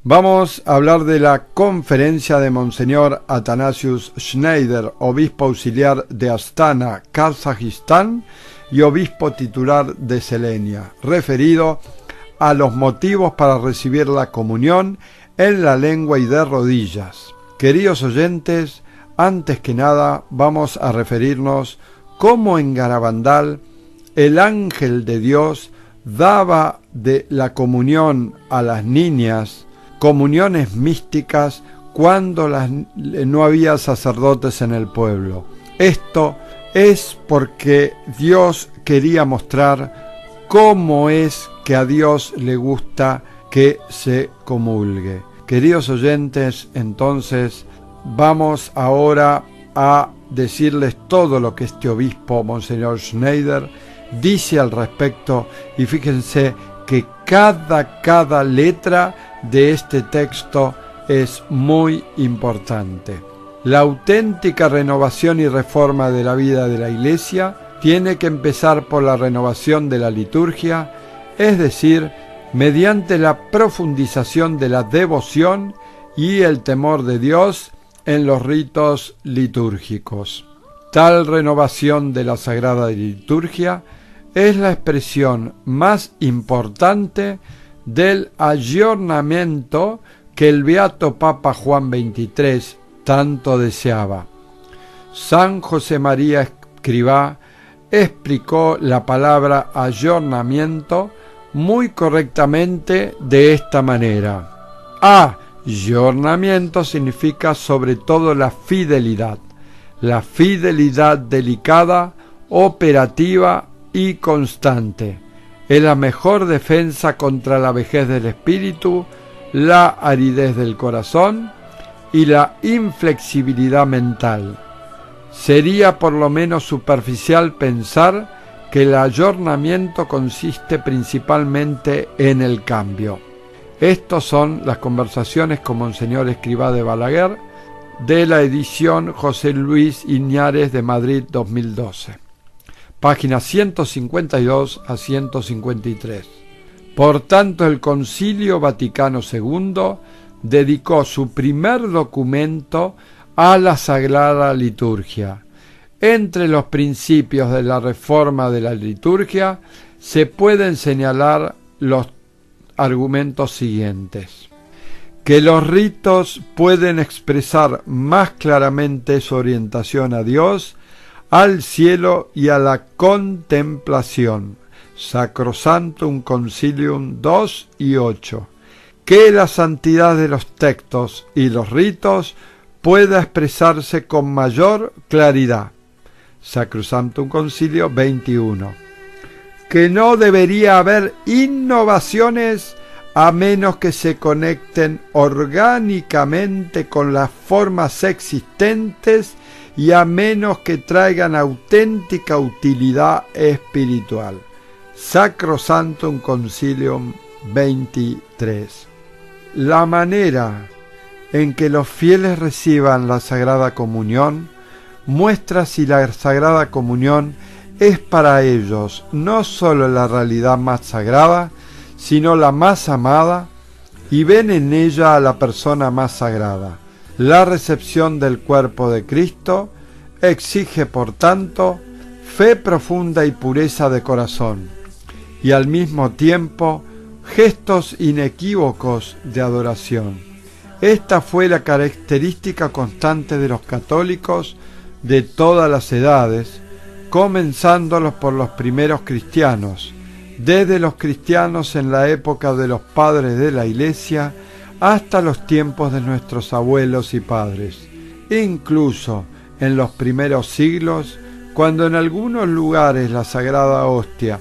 Vamos a hablar de la conferencia de Monseñor Athanasius Schneider, obispo auxiliar de Astana, Kazajistán, y obispo titular de Selenia, referido a los motivos para recibir la comunión en la lengua y de rodillas. Queridos oyentes, antes que nada vamos a referirnos cómo en Garabandal el ángel de Dios daba de la comunión a las niñas, comuniones místicas, cuando no había sacerdotes en el pueblo. Esto es porque Dios quería mostrar cómo es que a Dios le gusta que se comulgue. Queridos oyentes, entonces vamos ahora a decirles todo lo que este obispo, Monseñor Schneider, dice al respecto, y fíjense que cada letra de este texto es muy importante. La auténtica renovación y reforma de la vida de la Iglesia tiene que empezar por la renovación de la liturgia, es decir, mediante la profundización de la devoción y el temor de Dios en los ritos litúrgicos. Tal renovación de la Sagrada Liturgia es la expresión más importante del aggiornamento que el beato Papa Juan XXIII tanto deseaba. San José María Escrivá explicó la palabra aggiornamiento muy correctamente de esta manera. Aggiornamiento significa sobre todo la fidelidad delicada, operativa y constante. Es la mejor defensa contra la vejez del espíritu, la aridez del corazón y la inflexibilidad mental. Sería por lo menos superficial pensar que el aggiornamiento consiste principalmente en el cambio. Estas son las conversaciones con Monseñor Escrivá de Balaguer de la edición José Luis Iñárez de Madrid 2012. Páginas 152 a 153. Por tanto, el Concilio Vaticano II dedicó su primer documento a la Sagrada Liturgia. Entre los principios de la reforma de la liturgia se pueden señalar los argumentos siguientes: que los ritos pueden expresar más claramente su orientación a Dios, al cielo y a la contemplación. Sacrosanctum Concilium 2 y 8. Que la santidad de los textos y los ritos pueda expresarse con mayor claridad. Sacrosanctum Concilio 21. Que no debería haber innovaciones a menos que se conecten orgánicamente con las formas existentes y a menos que traigan auténtica utilidad espiritual. Sacrosanctum Concilium 23. La manera en que los fieles reciban la Sagrada Comunión muestra si la Sagrada Comunión es para ellos no sólo la realidad más sagrada, sino la más amada, y ven en ella a la persona más sagrada. La recepción del cuerpo de Cristo exige, por tanto, fe profunda y pureza de corazón, y al mismo tiempo gestos inequívocos de adoración. Esta fue la característica constante de los católicos de todas las edades, comenzándolos por los primeros cristianos, desde los cristianos en la época de los padres de la Iglesia hasta los tiempos de nuestros abuelos y padres, incluso en los primeros siglos, cuando en algunos lugares la Sagrada Hostia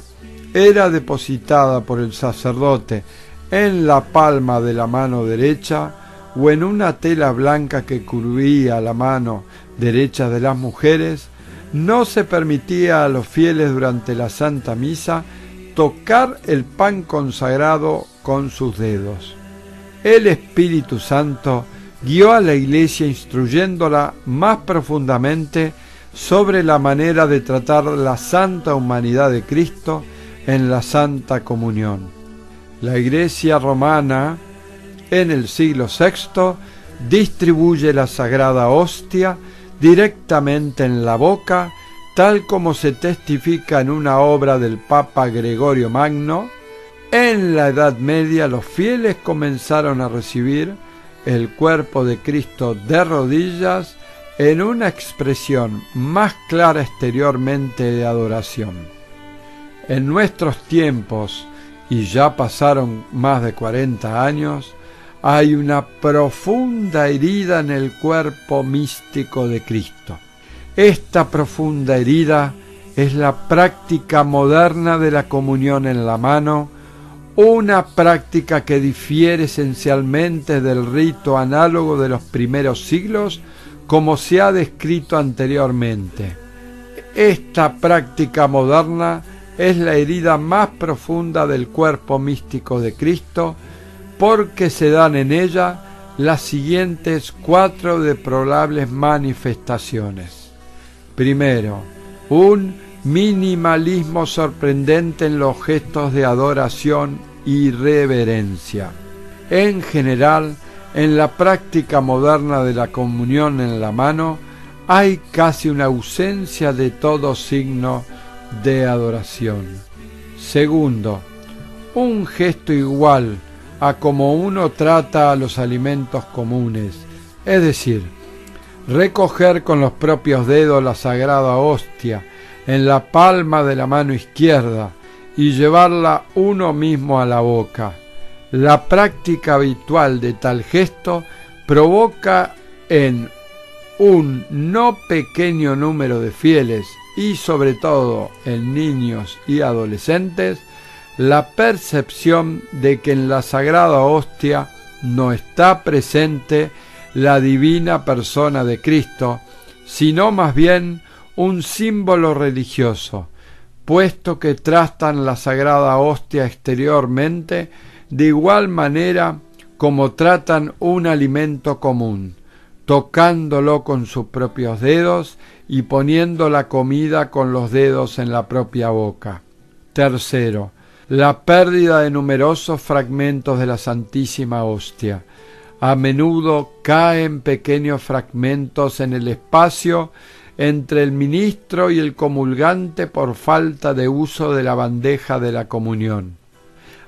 era depositada por el sacerdote en la palma de la mano derecha o en una tela blanca que cubría la mano derecha de las mujeres, no se permitía a los fieles durante la Santa Misa tocar el pan consagrado con sus dedos. El Espíritu Santo guió a la Iglesia instruyéndola más profundamente sobre la manera de tratar la santa humanidad de Cristo en la Santa Comunión. La Iglesia romana en el siglo VI, distribuye la sagrada hostia directamente en la boca, tal como se testifica en una obra del Papa Gregorio Magno. En la Edad Media los fieles comenzaron a recibir el cuerpo de Cristo de rodillas en una expresión más clara exteriormente de adoración. En nuestros tiempos, y ya pasaron más de 40 años, hay una profunda herida en el cuerpo místico de Cristo. Esta profunda herida es la práctica moderna de la comunión en la mano, una práctica que difiere esencialmente del rito análogo de los primeros siglos, como se ha descrito anteriormente. Esta práctica moderna es la herida más profunda del cuerpo místico de Cristo, porque se dan en ella las siguientes 4 deplorables manifestaciones. Primero, un minimalismo sorprendente en los gestos de adoración y reverencia. En general, en la práctica moderna de la comunión en la mano, hay casi una ausencia de todo signo de adoración. Segundo, un gesto igual a como uno trata a los alimentos comunes, es decir, recoger con los propios dedos la sagrada hostia en la palma de la mano izquierda y llevarla uno mismo a la boca. La práctica habitual de tal gesto provoca en un no pequeño número de fieles, y sobre todo en niños y adolescentes, la percepción de que en la sagrada hostia no está presente la divina persona de Cristo, sino más bien un símbolo religioso, puesto que tratan la sagrada hostia exteriormente de igual manera como tratan un alimento común, tocándolo con sus propios dedos y poniendo la comida con los dedos en la propia boca. Tercero, la pérdida de numerosos fragmentos de la Santísima Hostia. A menudo caen pequeños fragmentos en el espacio entre el ministro y el comulgante por falta de uso de la bandeja de la comunión.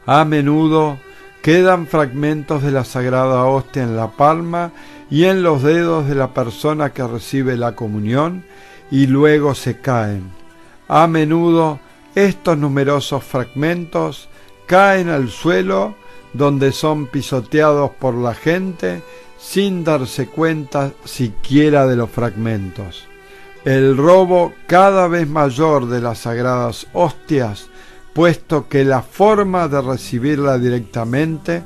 A menudo quedan fragmentos de la sagrada hostia en la palma y en los dedos de la persona que recibe la comunión y luego se caen. A menudo estos numerosos fragmentos caen al suelo, donde son pisoteados por la gente sin darse cuenta siquiera de los fragmentos. El robo cada vez mayor de las sagradas hostias, puesto que la forma de recibirla directamente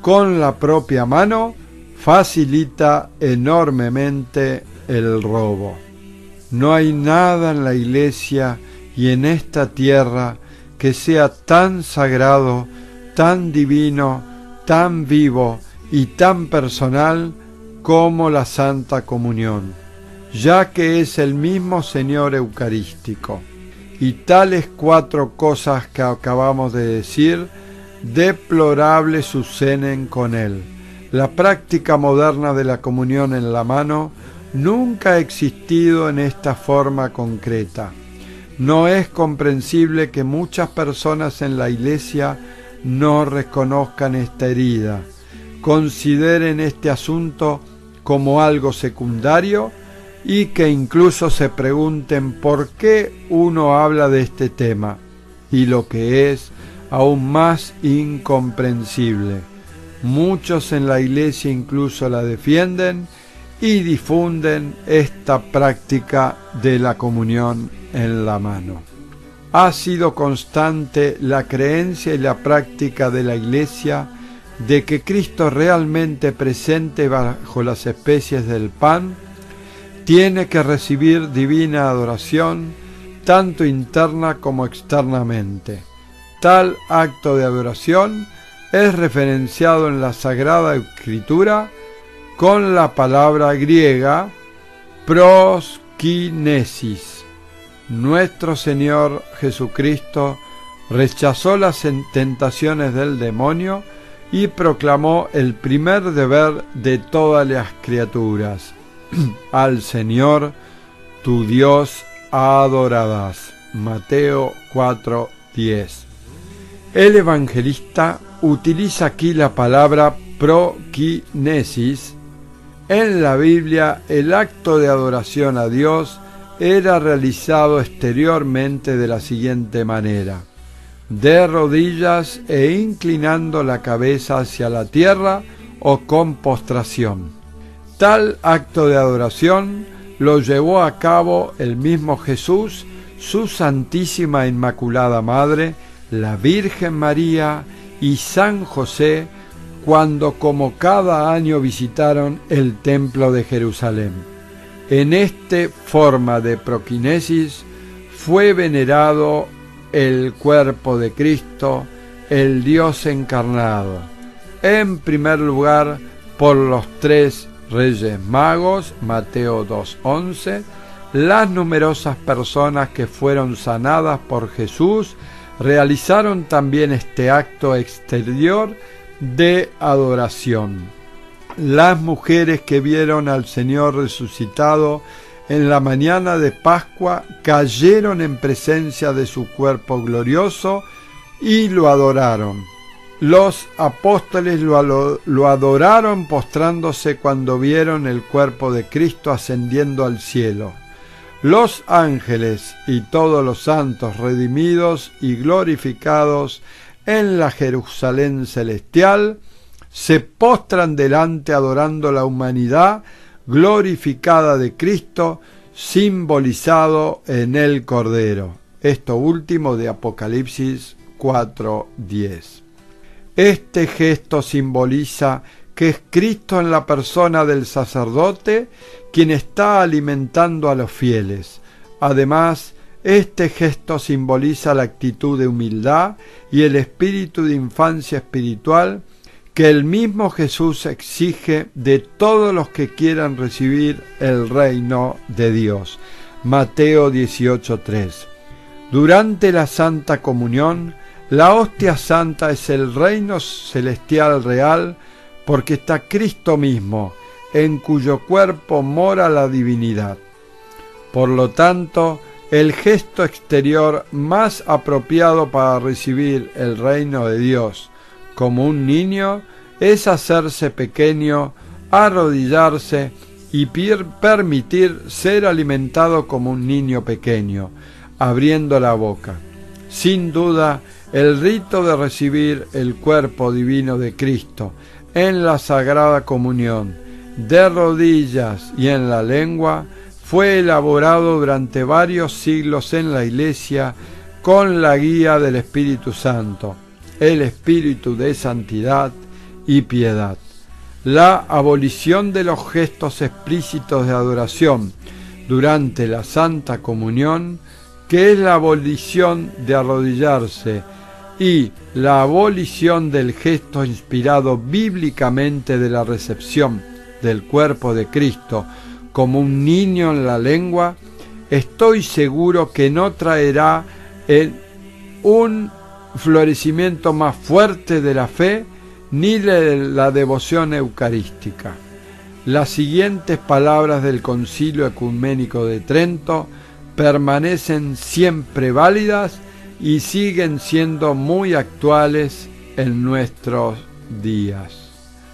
con la propia mano facilita enormemente el robo. No hay nada en la Iglesia y en esta tierra que sea tan sagrado, tan divino, tan vivo y tan personal como la Santa Comunión, ya que es el mismo Señor Eucarístico. Y tales 4 cosas que acabamos de decir, deplorables suceden con él. La práctica moderna de la comunión en la mano nunca ha existido en esta forma concreta. No es comprensible que muchas personas en la Iglesia no reconozcan esta herida, consideren este asunto como algo secundario y que incluso se pregunten por qué uno habla de este tema, y lo que es aún más incomprensible, muchos en la Iglesia incluso la defienden y difunden esta práctica de la comunión en la mano. Ha sido constante la creencia y la práctica de la Iglesia de que Cristo realmente presente bajo las especies del pan tiene que recibir divina adoración, tanto interna como externamente. Tal acto de adoración es referenciado en la Sagrada Escritura con la palabra griega proskinesis. Nuestro Señor Jesucristo rechazó las tentaciones del demonio y proclamó el primer deber de todas las criaturas: al Señor tu Dios adorarás. Mateo 4:10. El evangelista utiliza aquí la palabra prokinesis. En la Biblia, el acto de adoración a Dios era realizado exteriormente de la siguiente manera: de rodillas e inclinando la cabeza hacia la tierra o con postración. Tal acto de adoración lo llevó a cabo el mismo Jesús, su Santísima Inmaculada Madre, la Virgen María y San José, cuando como cada año visitaron el Templo de Jerusalén. En esta forma de prokinesis fue venerado el cuerpo de Cristo, el Dios encarnado, en primer lugar por los 3 Reyes Magos, Mateo 2:11, las numerosas personas que fueron sanadas por Jesús realizaron también este acto exterior de adoración. Las mujeres que vieron al Señor resucitado en la mañana de Pascua cayeron en presencia de su cuerpo glorioso y lo adoraron. Los apóstoles lo adoraron postrándose cuando vieron el cuerpo de Cristo ascendiendo al cielo. Los ángeles y todos los santos redimidos y glorificados en la Jerusalén celestial se postran delante adorando la humanidad glorificada de Cristo, simbolizado en el Cordero. Esto último de Apocalipsis 4:10. Este gesto simboliza que es Cristo en la persona del sacerdote quien está alimentando a los fieles. Además, este gesto simboliza la actitud de humildad y el espíritu de infancia espiritual que el mismo Jesús exige de todos los que quieran recibir el reino de Dios. Mateo 18:3. Durante la Santa Comunión, la hostia santa es el reino celestial real porque está Cristo mismo, en cuyo cuerpo mora la divinidad. Por lo tanto, el gesto exterior más apropiado para recibir el reino de Dios como un niño es hacerse pequeño, arrodillarse y permitir ser alimentado como un niño pequeño, abriendo la boca. Sin duda, el rito de recibir el cuerpo divino de Cristo en la Sagrada Comunión, de rodillas y en la lengua, fue elaborado durante varios siglos en la Iglesia con la guía del Espíritu Santo, el Espíritu de santidad y piedad. La abolición de los gestos explícitos de adoración durante la Santa Comunión, que es la abolición de arrodillarse, y la abolición del gesto inspirado bíblicamente de la recepción del cuerpo de Cristo como un niño en la lengua, estoy seguro que no traerá un florecimiento más fuerte de la fe ni de la devoción eucarística. Las siguientes palabras del Concilio Ecuménico de Trento permanecen siempre válidas y siguen siendo muy actuales en nuestros días.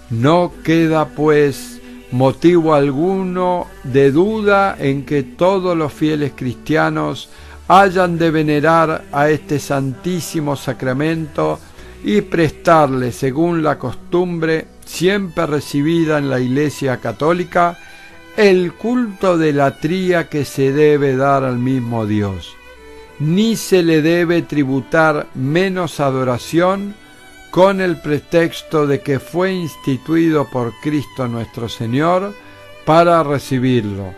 No queda, pues, motivo alguno de duda en que todos los fieles cristianos hayan de venerar a este santísimo sacramento y prestarle, según la costumbre siempre recibida en la Iglesia católica, el culto de latría que se debe dar al mismo Dios. Ni se le debe tributar menos adoración con el pretexto de que fue instituido por Cristo nuestro Señor para recibirlo,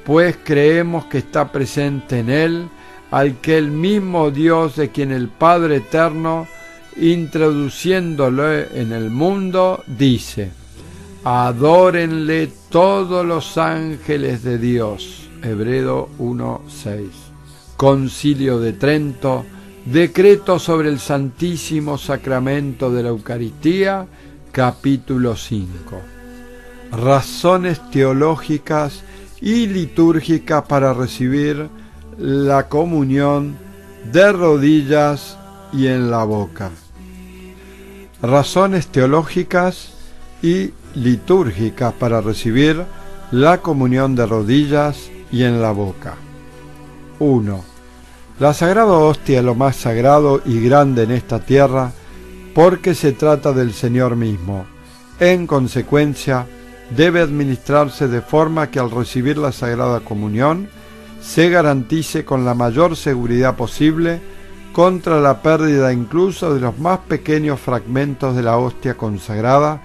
pues creemos que está presente en él aquel mismo Dios de quien el Padre Eterno, introduciéndolo en el mundo, dice: adórenle todos los ángeles de Dios. Hebreo 1:6. Concilio de Trento, Decreto sobre el Santísimo Sacramento de la Eucaristía, capítulo 5. Razones teológicas y litúrgicas para recibir la comunión de rodillas y en la boca. Razones teológicas y litúrgicas para recibir la comunión de rodillas y en la boca. 1. La Sagrada Hostia es lo más sagrado y grande en esta tierra porque se trata del Señor mismo. En consecuencia, debe administrarse de forma que al recibir la Sagrada Comunión se garantice con la mayor seguridad posible contra la pérdida incluso de los más pequeños fragmentos de la hostia consagrada,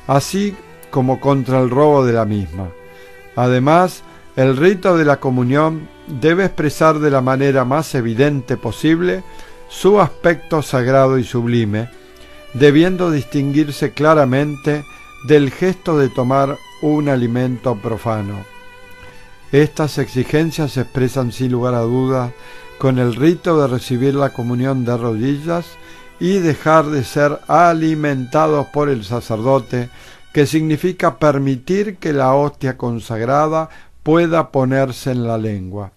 así como contra el robo de la misma. Además, el rito de la comunión debe expresar de la manera más evidente posible su aspecto sagrado y sublime, debiendo distinguirse claramente del gesto de tomar un alimento profano. Estas exigencias se expresan sin lugar a dudas con el rito de recibir la comunión de rodillas y dejar de ser alimentados por el sacerdote, que significa permitir que la hostia consagrada pueda ponerse en la lengua.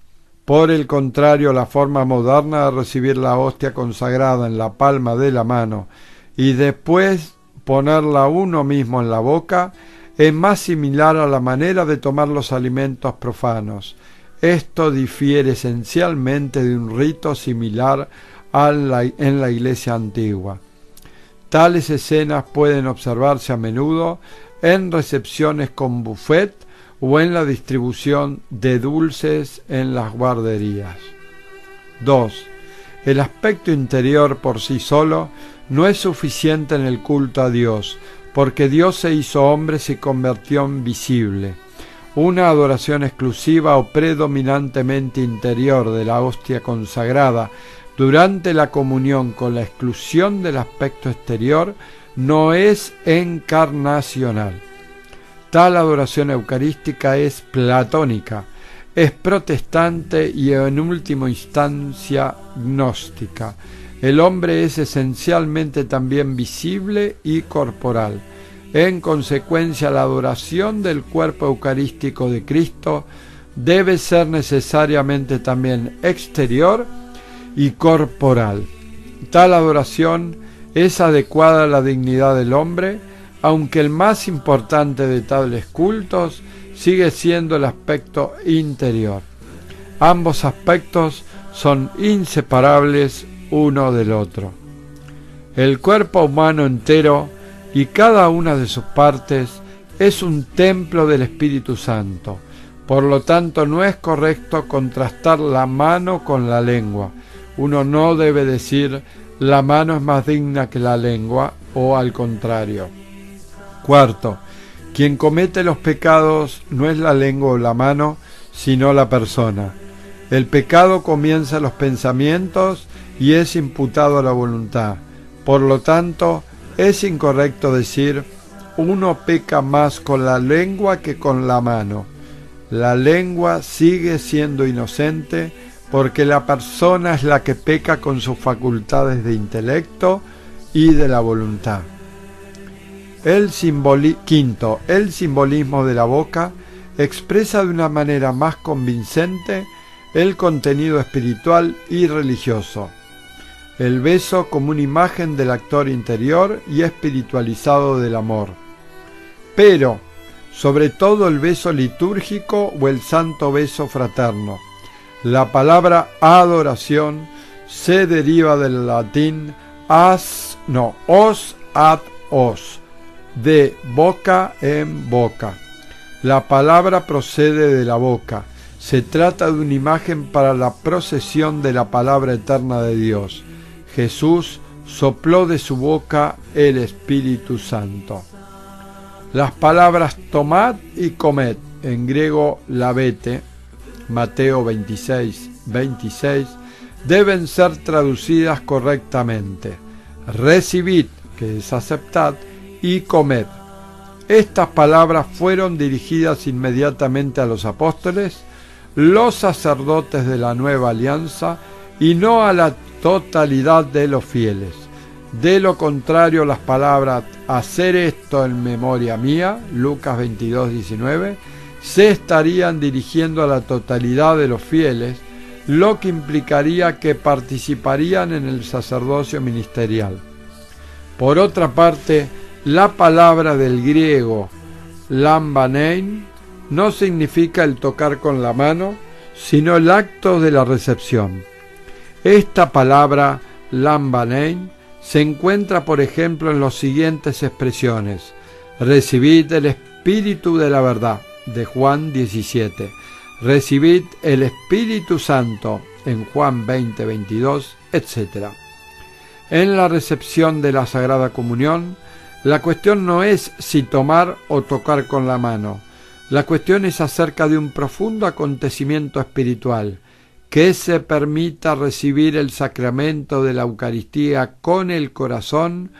Por el contrario, la forma moderna de recibir la hostia consagrada en la palma de la mano y después ponerla uno mismo en la boca es más similar a la manera de tomar los alimentos profanos. Esto difiere esencialmente de un rito similar en la Iglesia antigua. Tales escenas pueden observarse a menudo en recepciones con buffet o en la distribución de dulces en las guarderías. 2. El aspecto interior por sí solo no es suficiente en el culto a Dios, porque Dios se hizo hombre y se convirtió en visible. Una adoración exclusiva o predominantemente interior de la hostia consagrada durante la comunión con la exclusión del aspecto exterior no es encarnacional. Tal adoración eucarística es platónica, es protestante y en última instancia gnóstica. El hombre es esencialmente también visible y corporal. En consecuencia, la adoración del cuerpo eucarístico de Cristo debe ser necesariamente también exterior y corporal. Tal adoración es adecuada a la dignidad del hombre, aunque el más importante de tales cultos sigue siendo el aspecto interior. Ambos aspectos son inseparables uno del otro. El cuerpo humano entero y cada una de sus partes es un templo del Espíritu Santo. Por lo tanto, no es correcto contrastar la mano con la lengua. Uno no debe decir la mano es más digna que la lengua o al contrario. 4. Quien comete los pecados no es la lengua o la mano, sino la persona. El pecado comienza en los pensamientos y es imputado a la voluntad. Por lo tanto, es incorrecto decir uno peca más con la lengua que con la mano. La lengua sigue siendo inocente porque la persona es la que peca con sus facultades de intelecto y de la voluntad. 5. El simbolismo de la boca expresa de una manera más convincente el contenido espiritual y religioso. El beso como una imagen del actor interior y espiritualizado del amor. Pero, sobre todo el beso litúrgico o el santo beso fraterno. La palabra adoración se deriva del latín os ad os, de boca en boca. La palabra procede de la boca. Se trata de una imagen para la procesión de la palabra eterna de Dios. Jesús sopló de su boca el Espíritu Santo. Las palabras tomad y comed, en griego lavete, Mateo 26:26, deben ser traducidas correctamente. Recibid, que es aceptad, y comed. Estas palabras fueron dirigidas inmediatamente a los apóstoles, los sacerdotes de la nueva alianza, y no a la totalidad de los fieles. De lo contrario, las palabras hacer esto en memoria mía, Lucas 22:19, se estarían dirigiendo a la totalidad de los fieles, lo que implicaría que participarían en el sacerdocio ministerial. Por otra parte, la palabra del griego lambanein no significa el tocar con la mano, sino el acto de la recepción. Esta palabra lambanein se encuentra, por ejemplo, en las siguientes expresiones: recibid el Espíritu de la verdad, de Juan 17, recibid el Espíritu Santo, en Juan 20:22, etc. En la recepción de la Sagrada Comunión, la cuestión no es si tomar o tocar con la mano. La cuestión es acerca de un profundo acontecimiento espiritual, que se permita recibir el sacramento de la Eucaristía con el corazón,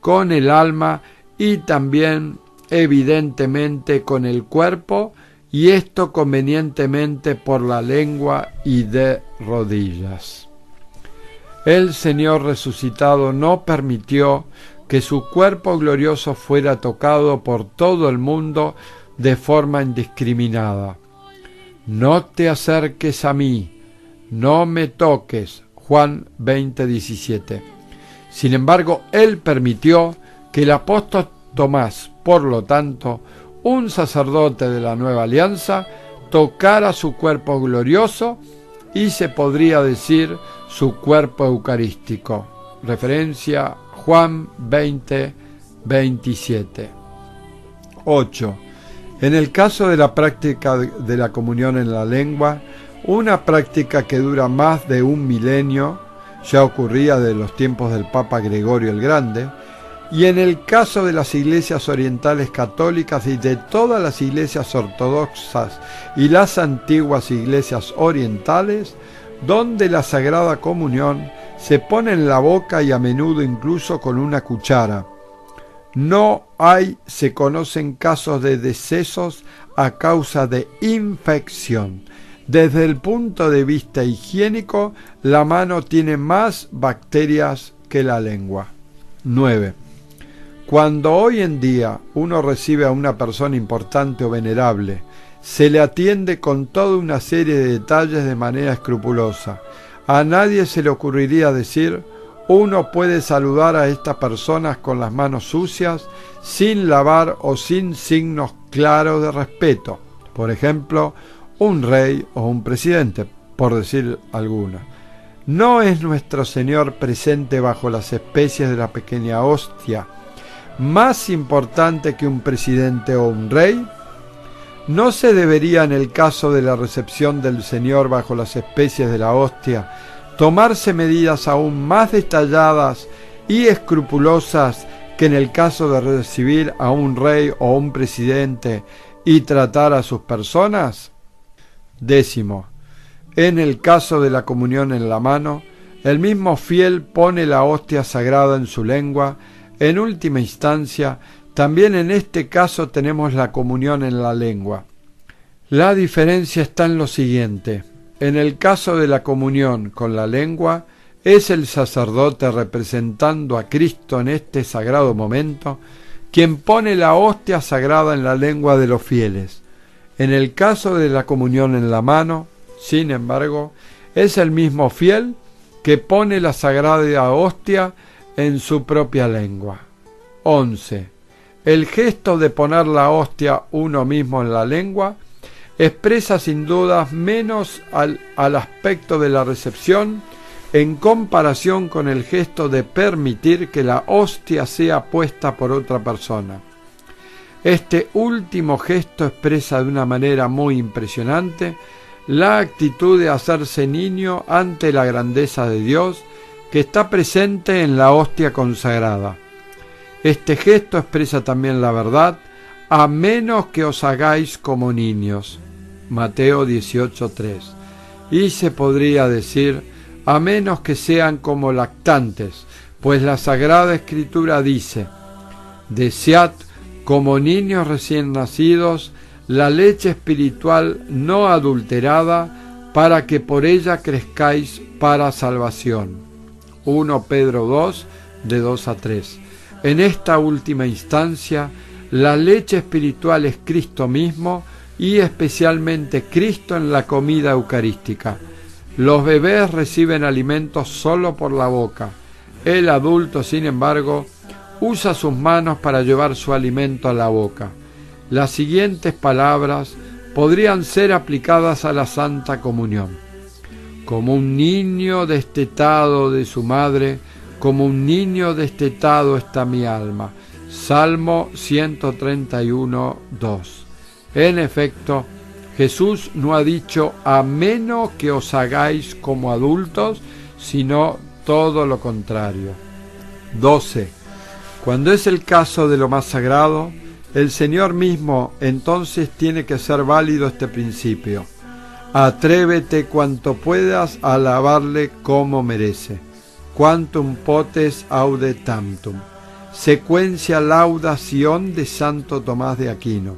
con el alma y también, evidentemente, con el cuerpo, y esto convenientemente por la lengua y de rodillas. El Señor resucitado no permitió que su cuerpo glorioso fuera tocado por todo el mundo de forma indiscriminada. No te acerques a mí, no me toques, Juan 20:17. Sin embargo, Él permitió que el apóstol Tomás, por lo tanto, un sacerdote de la nueva alianza, tocara su cuerpo glorioso y se podría decir su cuerpo eucarístico. Referencia Juan 20:27. 8. En el caso de la práctica de la comunión en la lengua, una práctica que dura más de un milenio, ya ocurría de los tiempos del Papa Gregorio el Grande, y en el caso de las iglesias orientales católicas y de todas las iglesias ortodoxas y las antiguas iglesias orientales, donde la Sagrada Comunión se pone en la boca y a menudo incluso con una cuchara. Se conocen casos de decesos a causa de infección. Desde el punto de vista higiénico, la mano tiene más bacterias que la lengua. 9. Cuando hoy en día uno recibe a una persona importante o venerable, se le atiende con toda una serie de detalles de manera escrupulosa. A nadie se le ocurriría decir: uno puede saludar a estas personas con las manos sucias, sin lavar o sin signos claros de respeto. Por ejemplo, un rey o un presidente, por decir alguno. ¿No es nuestro Señor presente bajo las especies de la pequeña hostia más importante que un presidente o un rey? ¿No se debería, en el caso de la recepción del Señor bajo las especies de la hostia, tomarse medidas aún más detalladas y escrupulosas que en el caso de recibir a un rey o un presidente y tratar a sus personas? 10. En el caso de la comunión en la mano, el mismo fiel pone la hostia sagrada en su lengua. En última instancia, también en este caso tenemos la comunión en la lengua. La diferencia está en lo siguiente: en el caso de la comunión con la lengua, es el sacerdote representando a Cristo en este sagrado momento quien pone la hostia sagrada en la lengua de los fieles. En el caso de la comunión en la mano, sin embargo, es el mismo fiel que pone la sagrada hostia en su propia lengua. 11. El gesto de poner la hostia uno mismo en la lengua expresa sin duda menos al aspecto de la recepción en comparación con el gesto de permitir que la hostia sea puesta por otra persona. Este último gesto expresa de una manera muy impresionante la actitud de hacerse niño ante la grandeza de Dios que está presente en la hostia consagrada. Este gesto expresa también la verdad: a menos que os hagáis como niños, Mateo 18:3. Y se podría decir: a menos que sean como lactantes, pues la Sagrada Escritura dice: desead como niños recién nacidos la leche espiritual no adulterada, para que por ella crezcáis para salvación. 1 Pedro 2, de 2 a 3. En esta última instancia, la leche espiritual es Cristo mismo y especialmente Cristo en la comida eucarística. Los bebés reciben alimentos solo por la boca. El adulto, sin embargo, usa sus manos para llevar su alimento a la boca. Las siguientes palabras podrían ser aplicadas a la Santa Comunión. Como un niño destetado de su madre, como un niño destetado está mi alma. Salmo 131, 2. En efecto, Jesús no ha dicho a menos que os hagáis como adultos, sino todo lo contrario. 12. Cuando es el caso de lo más sagrado, el Señor mismo entonces tiene que ser válido este principio. Atrévete cuanto puedas a alabarle como merece. Quantum potes aude tantum. Secuencia laudación de Santo Tomás de Aquino.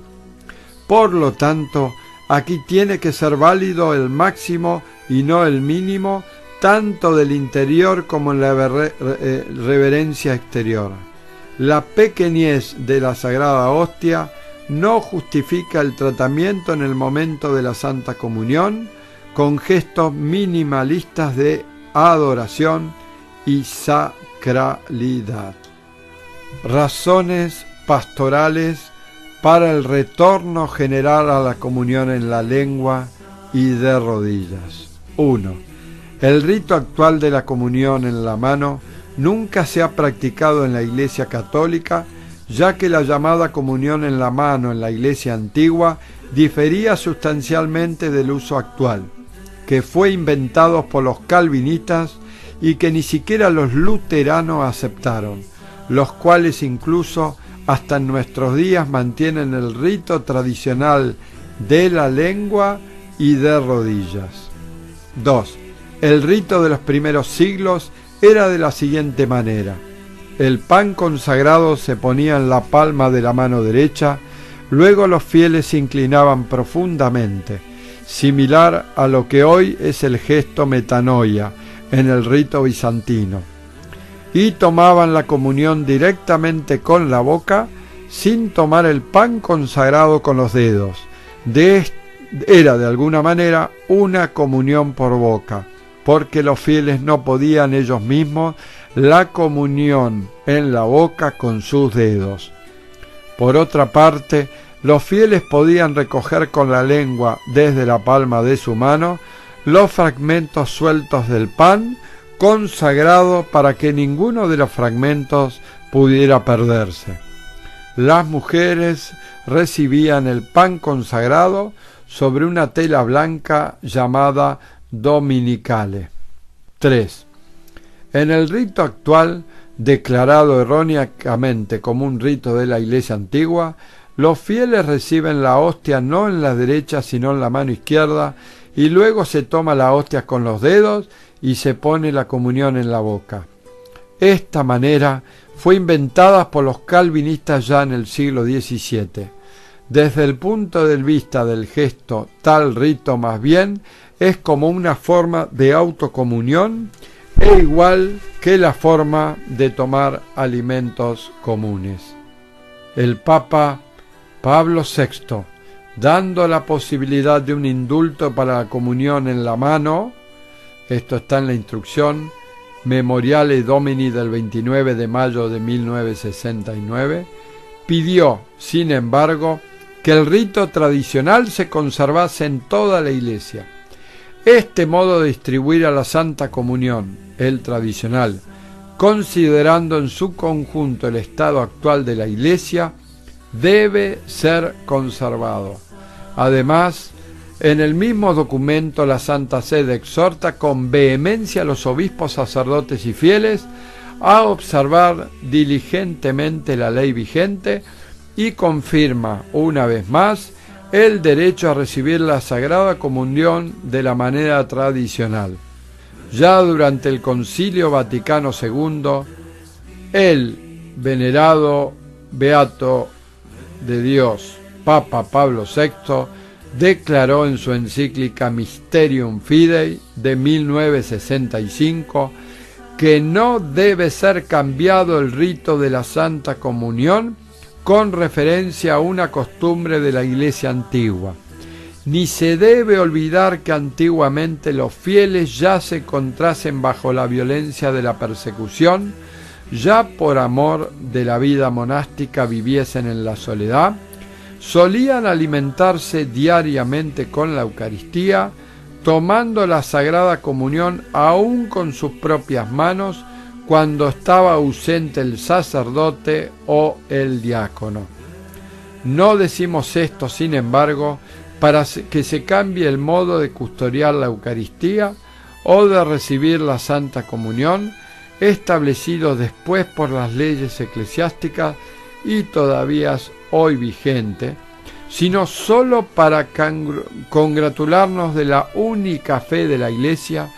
Por lo tanto, aquí tiene que ser válido el máximo y no el mínimo, tanto del interior como en la reverencia exterior. La pequeñez de la Sagrada Hostia no justifica el tratamiento en el momento de la Santa Comunión con gestos minimalistas de adoración y sacralidad. Razones pastorales para el retorno general a la comunión en la lengua y de rodillas. 1. El rito actual de la comunión en la mano nunca se ha practicado en la Iglesia Católica, ya que la llamada comunión en la mano en la Iglesia antigua difería sustancialmente del uso actual, que fue inventado por los calvinistas y que ni siquiera los luteranos aceptaron, los cuales incluso hasta en nuestros días mantienen el rito tradicional de la lengua y de rodillas. 2. El rito de los primeros siglos era de la siguiente manera. El pan consagrado se ponía en la palma de la mano derecha, luego los fieles se inclinaban profundamente, similar a lo que hoy es el gesto metanoia en el rito bizantino, y tomaban la comunión directamente con la boca, sin tomar el pan consagrado con los dedos. Era de alguna manera una comunión por boca, porque los fieles no podían ellos mismos la comunión en la boca con sus dedos. Por otra parte, los fieles podían recoger con la lengua desde la palma de su mano los fragmentos sueltos del pan consagrado para que ninguno de los fragmentos pudiera perderse. Las mujeres recibían el pan consagrado sobre una tela blanca llamada dominicale. 3. En el rito actual, declarado erróneamente como un rito de la Iglesia antigua, los fieles reciben la hostia no en la derecha sino en la mano izquierda, y luego se toma la hostia con los dedos y se pone la comunión en la boca. Esta manera fue inventada por los calvinistas ya en el siglo XVII. Desde el punto de vista del gesto, tal rito más bien es como una forma de autocomunión, e igual que la forma de tomar alimentos comunes. El Papa Pablo VI, dando la posibilidad de un indulto para la comunión en la mano, esto está en la instrucción Memoriale Domini del 29 de mayo de 1969, pidió, sin embargo, que el rito tradicional se conservase en toda la Iglesia. Este modo de distribuir a la Santa Comunión, el tradicional, considerando en su conjunto el estado actual de la Iglesia, debe ser conservado. Además, en el mismo documento la Santa Sede exhorta con vehemencia a los obispos, sacerdotes y fieles a observar diligentemente la ley vigente y confirma una vez más el derecho a recibir la Sagrada Comunión de la manera tradicional. Ya durante el Concilio Vaticano II, el venerado Beato de Dios, Papa Pablo VI, declaró en su encíclica Mysterium Fidei de 1965 que no debe ser cambiado el rito de la Santa Comunión con referencia a una costumbre de la Iglesia antigua. Ni se debe olvidar que antiguamente los fieles ya se encontrasen bajo la violencia de la persecución, ya por amor de la vida monástica viviesen en la soledad, solían alimentarse diariamente con la Eucaristía, tomando la Sagrada Comunión aún con sus propias manos cuando estaba ausente el sacerdote o el diácono. No decimos esto, sin embargo, para que se cambie el modo de custodiar la Eucaristía o de recibir la Santa Comunión, establecido después por las leyes eclesiásticas y todavía hoy vigente, sino sólo para congratularnos de la única fe de la Iglesia,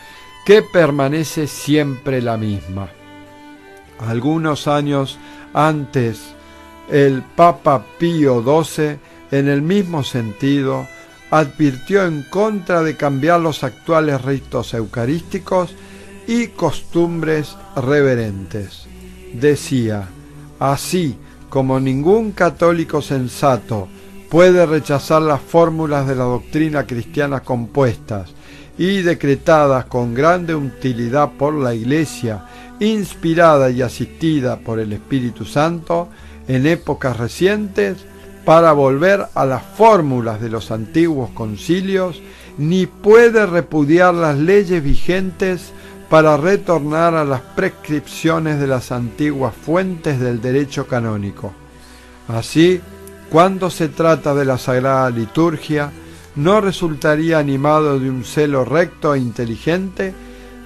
que permanece siempre la misma. Algunos años antes, el Papa Pío XII, en el mismo sentido, advirtió en contra de cambiar los actuales ritos eucarísticos y costumbres reverentes. Decía: así como ningún católico sensato puede rechazar las fórmulas de la doctrina cristiana compuestas y decretadas con grande utilidad por la Iglesia, inspirada y asistida por el Espíritu Santo en épocas recientes, para volver a las fórmulas de los antiguos concilios, ni puede repudiar las leyes vigentes para retornar a las prescripciones de las antiguas fuentes del derecho canónico. Así, cuando se trata de la Sagrada Liturgia, no resultaría animado de un celo recto e inteligente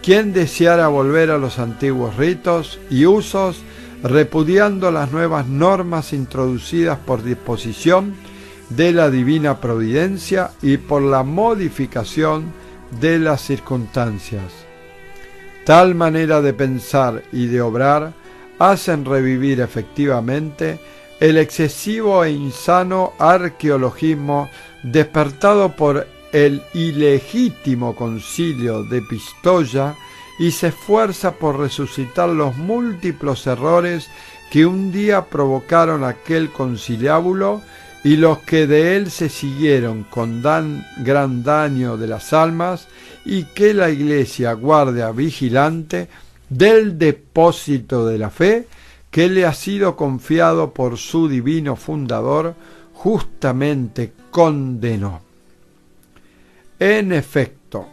quien deseara volver a los antiguos ritos y usos, repudiando las nuevas normas introducidas por disposición de la divina providencia y por la modificación de las circunstancias. Tal manera de pensar y de obrar hacen revivir efectivamente el excesivo e insano arqueologismo despertado por el ilegítimo concilio de Pistoia, y se esfuerza por resucitar los múltiples errores que un día provocaron aquel conciliábulo y los que de él se siguieron con gran daño de las almas, y que la Iglesia guarda vigilante del depósito de la fe que le ha sido confiado por su divino fundador, justamente condenó. En efecto,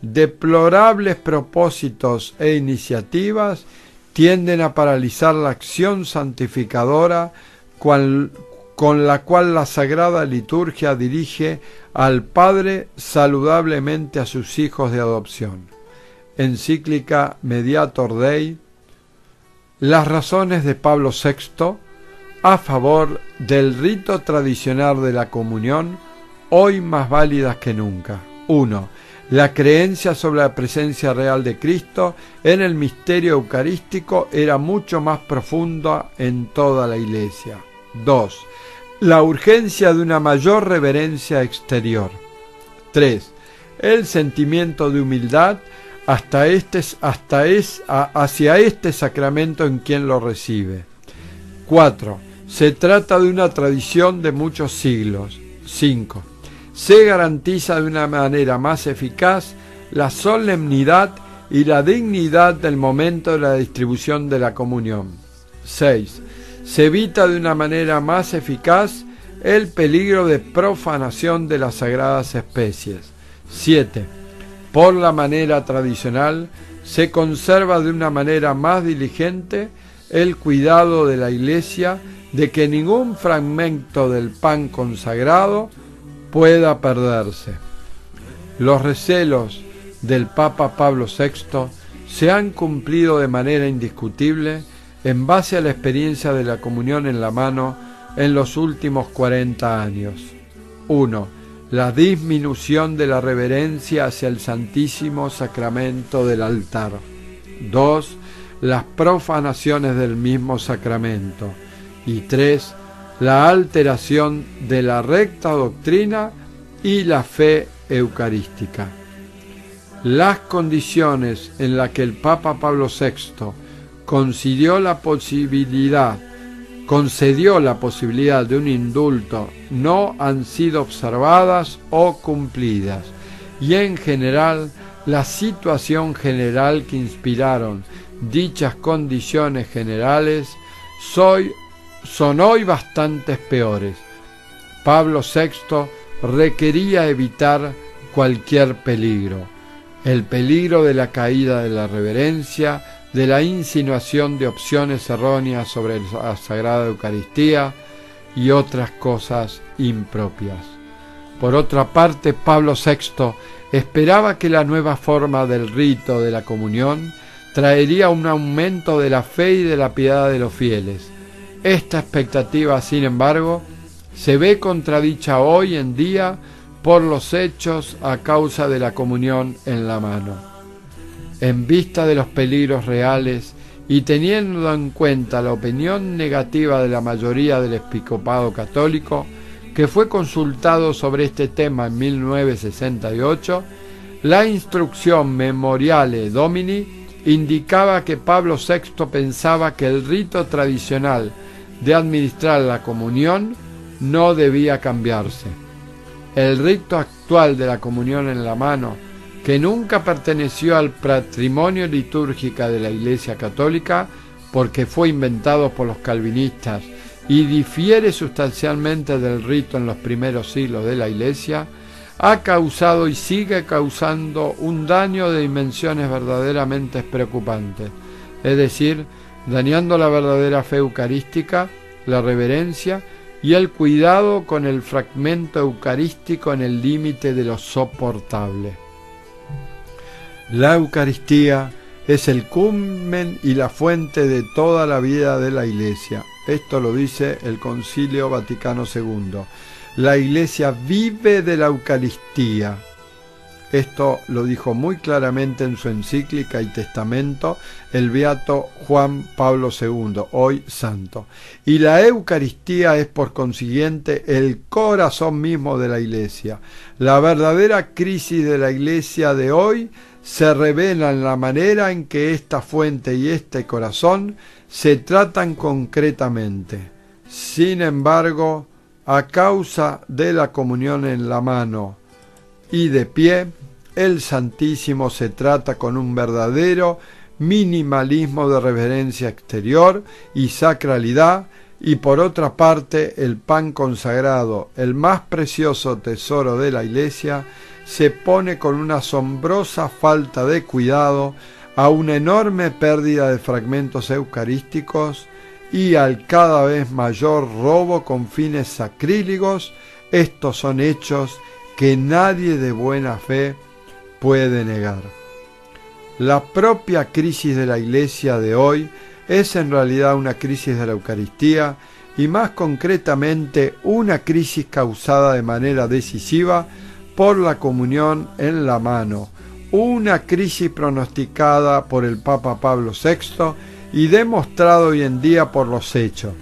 deplorables propósitos e iniciativas tienden a paralizar la acción santificadora con la cual la Sagrada Liturgia dirige al Padre saludablemente a sus hijos de adopción. Encíclica Mediator Dei. Las razones de Pablo VI a favor del rito tradicional de la comunión, hoy más válidas que nunca. 1. La creencia sobre la presencia real de Cristo en el misterio eucarístico era mucho más profunda en toda la Iglesia. 2. La urgencia de una mayor reverencia exterior. 3. El sentimiento de humildad hacia este sacramento en quien lo recibe. 4. Se trata de una tradición de muchos siglos. 5. Se garantiza de una manera más eficaz la solemnidad y la dignidad del momento de la distribución de la comunión. 6. Se evita de una manera más eficaz el peligro de profanación de las sagradas especies. 7. Por la manera tradicional se conserva de una manera más diligente el cuidado de la Iglesia de que ningún fragmento del pan consagrado pueda perderse. Los recelos del Papa Pablo VI se han cumplido de manera indiscutible en base a la experiencia de la comunión en la mano en los últimos 40 años. 1. La disminución de la reverencia hacia el Santísimo Sacramento del altar. 2. Las profanaciones del mismo sacramento. Y 3. La alteración de la recta doctrina y la fe eucarística. Las condiciones en las que el Papa Pablo VI concedió la posibilidad de un indulto no han sido observadas o cumplidas, y en general la situación general que inspiraron dichas condiciones generales son hoy bastantes peores. Pablo VI requería evitar cualquier peligro: el peligro de la caída de la reverencia, de la insinuación de opciones erróneas sobre la Sagrada Eucaristía y otras cosas impropias. Por otra parte, Pablo VI esperaba que la nueva forma del rito de la comunión traería un aumento de la fe y de la piedad de los fieles. Esta expectativa, sin embargo, se ve contradicha hoy en día por los hechos a causa de la comunión en la mano. En vista de los peligros reales y teniendo en cuenta la opinión negativa de la mayoría del episcopado católico, que fue consultado sobre este tema en 1968, la instrucción Memoriale Domini indicaba que Pablo VI pensaba que el rito tradicional de administrar la comunión no debía cambiarse. El rito actual de la comunión en la mano, que nunca perteneció al patrimonio litúrgico de la Iglesia Católica porque fue inventado por los calvinistas y difiere sustancialmente del rito en los primeros siglos de la Iglesia, ha causado y sigue causando un daño de dimensiones verdaderamente preocupantes, es decir, dañando la verdadera fe eucarística, la reverencia y el cuidado con el fragmento eucarístico en el límite de lo soportable. La Eucaristía es el culmen y la fuente de toda la vida de la Iglesia. Esto lo dice el Concilio Vaticano II. La Iglesia vive de la Eucaristía. Esto lo dijo muy claramente en su encíclica y testamento el beato Juan Pablo II, hoy santo. Y la Eucaristía es por consiguiente el corazón mismo de la Iglesia. La verdadera crisis de la Iglesia de hoy se revela en la manera en que esta fuente y este corazón se tratan concretamente. Sin embargo, a causa de la comunión en la mano y de pie, el Santísimo se trata con un verdadero minimalismo de reverencia exterior y sacralidad, y por otra parte el pan consagrado, el más precioso tesoro de la Iglesia, se pone con una asombrosa falta de cuidado a una enorme pérdida de fragmentos eucarísticos y al cada vez mayor robo con fines sacrílegos. Estos son hechos que nadie de buena fe puede negar. La propia crisis de la Iglesia de hoy es en realidad una crisis de la Eucaristía y más concretamente una crisis causada de manera decisiva por la comunión en la mano, una crisis pronosticada por el Papa Pablo VI y demostrado hoy en día por los hechos.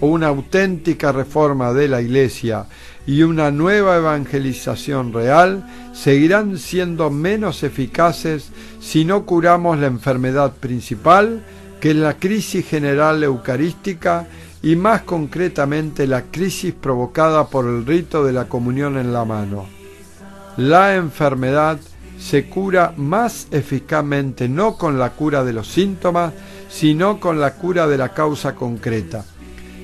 Una auténtica reforma de la Iglesia y una nueva evangelización real seguirán siendo menos eficaces si no curamos la enfermedad principal, que es la crisis general eucarística y más concretamente la crisis provocada por el rito de la comunión en la mano. La enfermedad se cura más eficazmente no con la cura de los síntomas, sino con la cura de la causa concreta.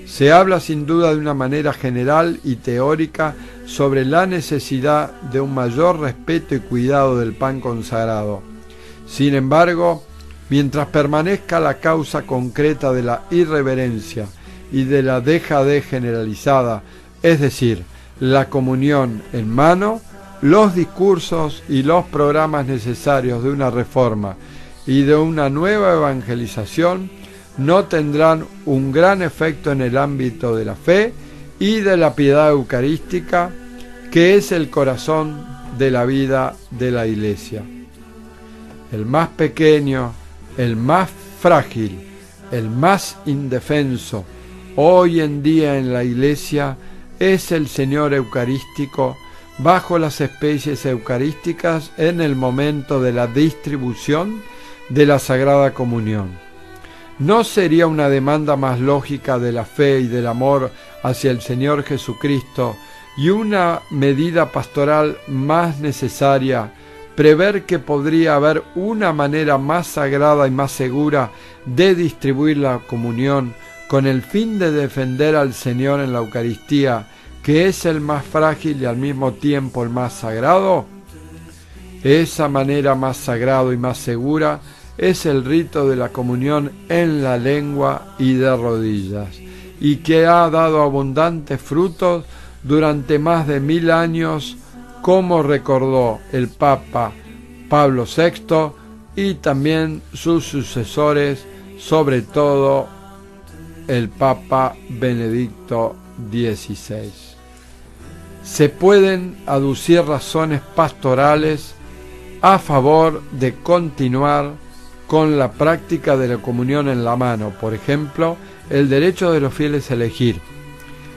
Se habla sin duda de una manera general y teórica sobre la necesidad de un mayor respeto y cuidado del pan consagrado. Sin embargo, mientras permanezca la causa concreta de la irreverencia y de la dejadez generalizada, es decir, la comunión en mano, los discursos y los programas necesarios de una reforma y de una nueva evangelización no tendrán un gran efecto en el ámbito de la fe y de la piedad eucarística, que es el corazón de la vida de la Iglesia. El más pequeño, el más frágil, el más indefenso hoy en día en la Iglesia es el Señor Eucarístico, bajo las especies eucarísticas en el momento de la distribución de la Sagrada Comunión. ¿No sería una demanda más lógica de la fe y del amor hacia el Señor Jesucristo y una medida pastoral más necesaria prever que podría haber una manera más sagrada y más segura de distribuir la comunión con el fin de defender al Señor en la Eucaristía, que es el más frágil y al mismo tiempo el más sagrado? Esa manera más sagrada y más segura es el rito de la comunión en la lengua y de rodillas, y que ha dado abundantes frutos durante más de 1000 años, como recordó el Papa Pablo VI y también sus sucesores, sobre todo el Papa Benedicto XVI. Se pueden aducir razones pastorales a favor de continuar con la práctica de la comunión en la mano, por ejemplo, el derecho de los fieles a elegir.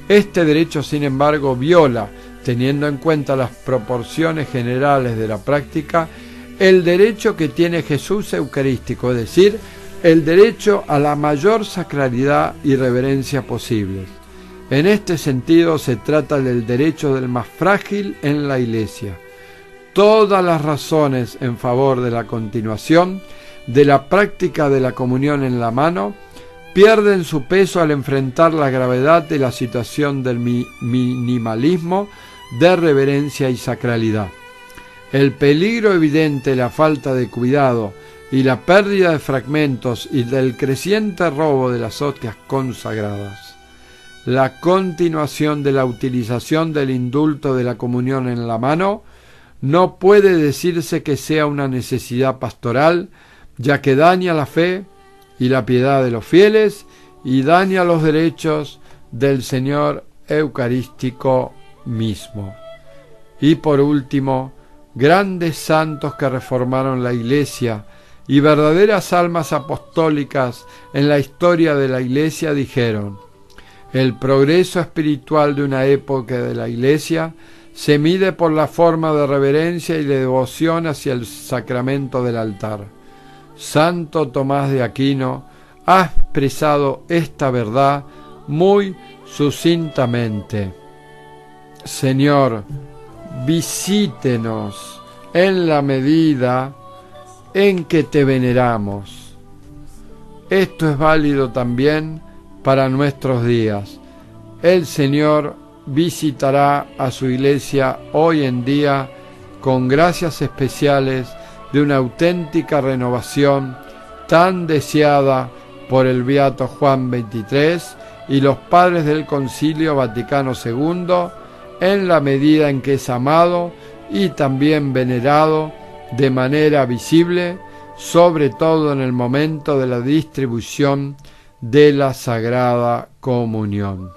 Este derecho, sin embargo, viola, teniendo en cuenta las proporciones generales de la práctica, el derecho que tiene Jesús eucarístico, es decir, el derecho a la mayor sacralidad y reverencia posibles. En este sentido se trata del derecho del más frágil en la Iglesia. Todas las razones en favor de la continuación de la práctica de la comunión en la mano pierden su peso al enfrentar la gravedad de la situación del minimalismo de reverencia y sacralidad. El peligro evidente, la falta de cuidado y la pérdida de fragmentos y del creciente robo de las hostias consagradas. La continuación de la utilización del indulto de la comunión en la mano no puede decirse que sea una necesidad pastoral, ya que daña la fe y la piedad de los fieles y daña los derechos del Señor Eucarístico mismo. Y por último, grandes santos que reformaron la Iglesia y verdaderas almas apostólicas en la historia de la Iglesia dijeron: el progreso espiritual de una época de la Iglesia se mide por la forma de reverencia y de devoción hacia el sacramento del altar. Santo Tomás de Aquino ha expresado esta verdad muy sucintamente. Señor, visítenos en la medida en que te veneramos. Esto es válido también para nuestros días. El Señor visitará a su Iglesia hoy en día con gracias especiales de una auténtica renovación tan deseada por el Beato Juan XXIII y los padres del Concilio Vaticano II, en la medida en que es amado y también venerado de manera visible, sobre todo en el momento de la distribución de la Sagrada Comunión.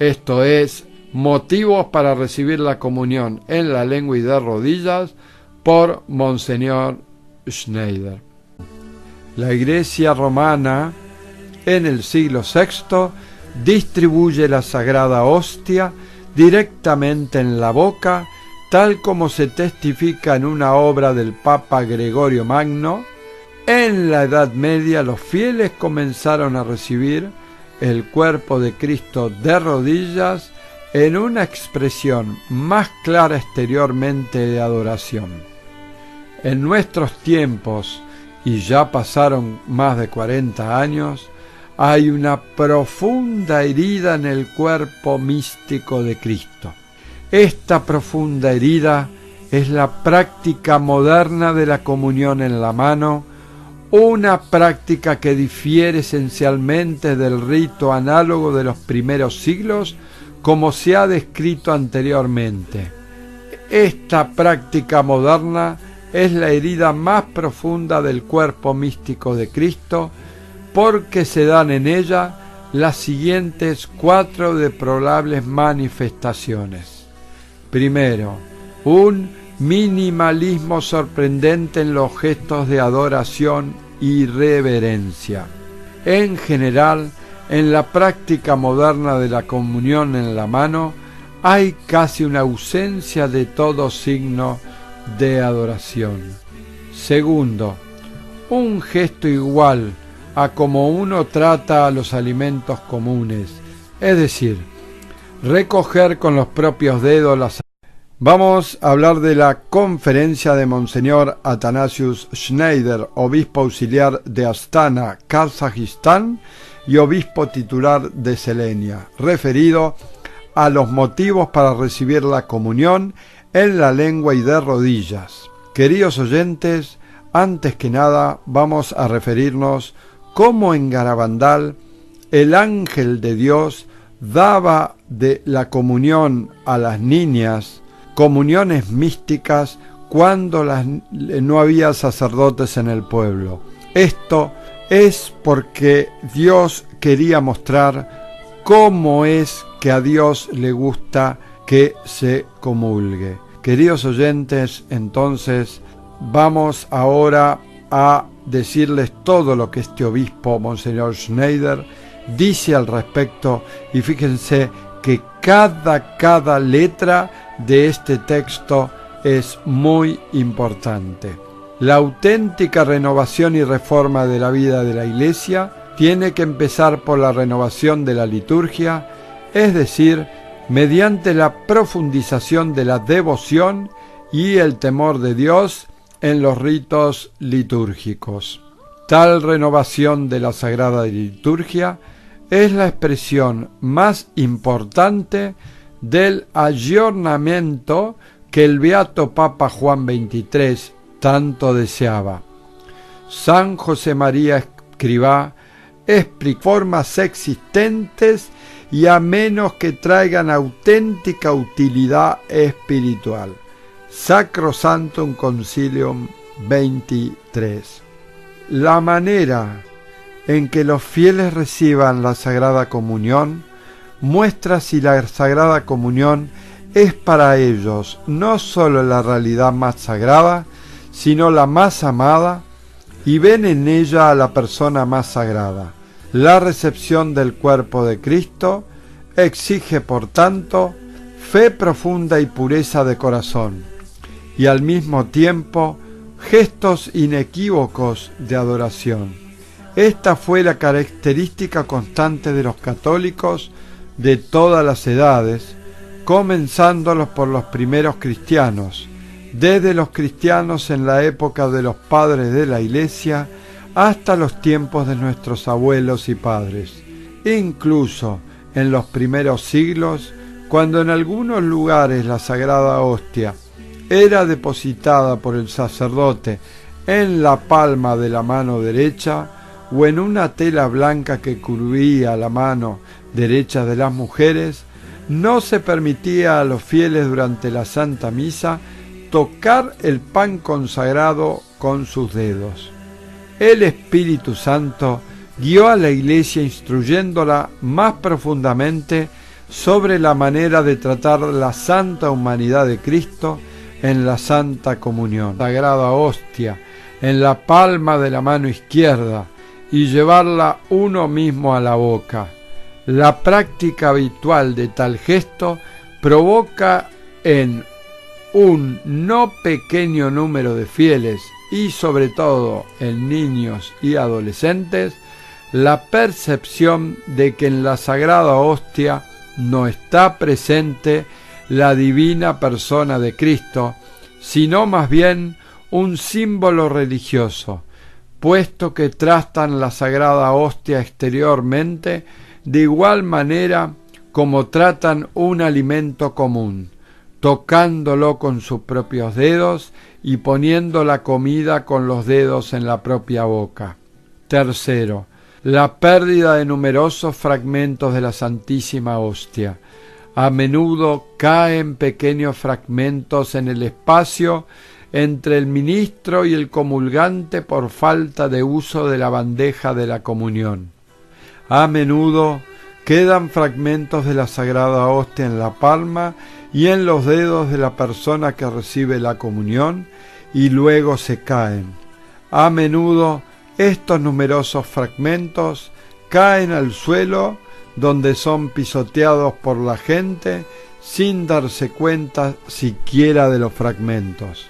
Esto es, motivos para recibir la comunión en la lengua y de rodillas, por Monseñor Schneider. La Iglesia romana en el siglo VI distribuye la Sagrada Hostia directamente en la boca, tal como se testifica en una obra del Papa Gregorio Magno. En la Edad Media los fieles comenzaron a recibir el cuerpo de Cristo de rodillas en una expresión más clara exteriormente de adoración. En nuestros tiempos, y ya pasaron más de 40 años, hay una profunda herida en el cuerpo místico de Cristo. Esta profunda herida es la práctica moderna de la comunión en la mano, una práctica que difiere esencialmente del rito análogo de los primeros siglos, como se ha descrito anteriormente. Esta práctica moderna es la herida más profunda del cuerpo místico de Cristo, porque se dan en ella las siguientes 4 deplorables manifestaciones. Primero, un minimalismo sorprendente en los gestos de adoración y reverencia. En general, en la práctica moderna de la comunión en la mano, hay casi una ausencia de todo signo de adoración. Segundo, un gesto igual a como uno trata a los alimentos comunes, es decir, recoger con los propios dedos las... Vamos a hablar de la conferencia de Monseñor Athanasius Schneider, obispo auxiliar de Astana, Kazajistán, y obispo titular de Selenia, referido a los motivos para recibir la comunión en la lengua y de rodillas. Queridos oyentes, antes que nada vamos a referirnos cómo en Garabandal el ángel de Dios daba de la comunión a las niñas, comuniones místicas, cuando no había sacerdotes en el pueblo. Esto es porque Dios quería mostrar cómo es que a Dios le gusta que se comulgue. Queridos oyentes, entonces vamos ahora a decirles todo lo que este obispo, Monseñor Schneider, dice al respecto, y fíjense que cada letra de este texto es muy importante. La auténtica renovación y reforma de la vida de la Iglesia tiene que empezar por la renovación de la liturgia, es decir, mediante la profundización de la devoción y el temor de Dios en los ritos litúrgicos. Tal renovación de la Sagrada Liturgia es la expresión más importante del ayornamiento que el beato Papa Juan XXIII tanto deseaba. San José María Escrivá explica formas existentes y a menos que traigan auténtica utilidad espiritual. Sacrosanctum Concilium 23. La manera en que los fieles reciban la Sagrada Comunión muestra si la Sagrada Comunión es para ellos no sólo la realidad más sagrada, sino la más amada, y ven en ella a la persona más sagrada. La recepción del cuerpo de Cristo exige, por tanto, fe profunda y pureza de corazón, y al mismo tiempo gestos inequívocos de adoración. Esta fue la característica constante de los católicos de todas las edades, comenzándolos por los primeros cristianos, desde los cristianos en la época de los padres de la Iglesia hasta los tiempos de nuestros abuelos y padres, incluso en los primeros siglos, cuando en algunos lugares la Sagrada Hostia era depositada por el sacerdote en la palma de la mano derecha o en una tela blanca que cubría la mano derecha de las mujeres, no se permitía a los fieles durante la Santa Misa tocar el pan consagrado con sus dedos. El Espíritu Santo guió a la Iglesia instruyéndola más profundamente sobre la manera de tratar la santa humanidad de Cristo en la Santa Comunión, Sagrada Hostia, en la palma de la mano izquierda y llevarla uno mismo a la boca. La práctica habitual de tal gesto provoca en un no pequeño número de fieles y sobre todo en niños y adolescentes la percepción de que en la Sagrada Hostia no está presente la divina persona de Cristo, sino más bien un símbolo religioso, puesto que tratan la Sagrada Hostia exteriormente de igual manera como tratan un alimento común, tocándolo con sus propios dedos y poniendo la comida con los dedos en la propia boca. Tercero, la pérdida de numerosos fragmentos de la Santísima Hostia. A menudo caen pequeños fragmentos en el espacio entre el ministro y el comulgante por falta de uso de la bandeja de la comunión. A menudo quedan fragmentos de la Sagrada Hostia en la palma y en los dedos de la persona que recibe la comunión y luego se caen. A menudo estos numerosos fragmentos caen al suelo donde son pisoteados por la gente sin darse cuenta siquiera de los fragmentos.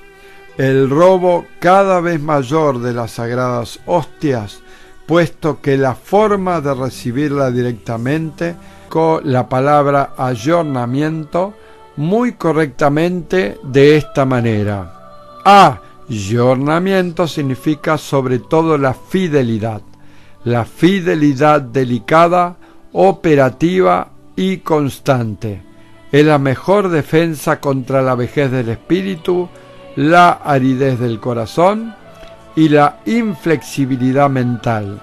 El robo cada vez mayor de las sagradas hostias, puesto que la forma de recibirla directamente con la palabra ayornamiento muy correctamente de esta manera. Ayornamiento significa sobre todo la fidelidad delicada, operativa y constante. Es la mejor defensa contra la vejez del espíritu, la aridez del corazón y la inflexibilidad mental.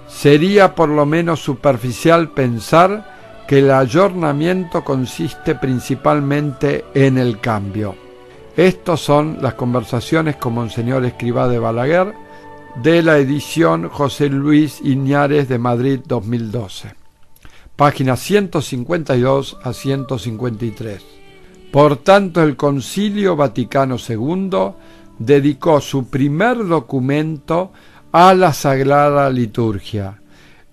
Sería por lo menos superficial pensar que el ayornamiento consiste principalmente en el cambio. Estas son las conversaciones con Monseñor Escrivá de Balaguer de la edición José Luis Iñárez de Madrid 2012. Páginas 152 a 153. Por tanto, el Concilio Vaticano II dedicó su primer documento a la Sagrada Liturgia.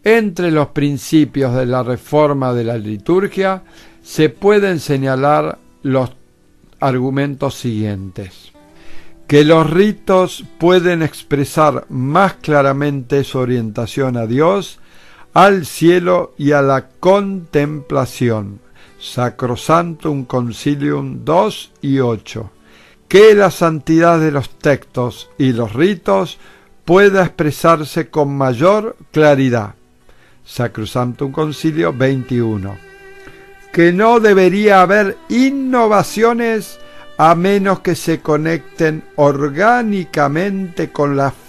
Entre los principios de la reforma de la liturgia se pueden señalar los argumentos siguientes: que los ritos pueden expresar más claramente su orientación a Dios, al cielo y a la contemplación. Sacrosanctum Concilium 2 y 8. Que la santidad de los textos y los ritos pueda expresarse con mayor claridad. Sacrosanctum Concilio 21. Que no debería haber innovaciones a menos que se conecten orgánicamente con la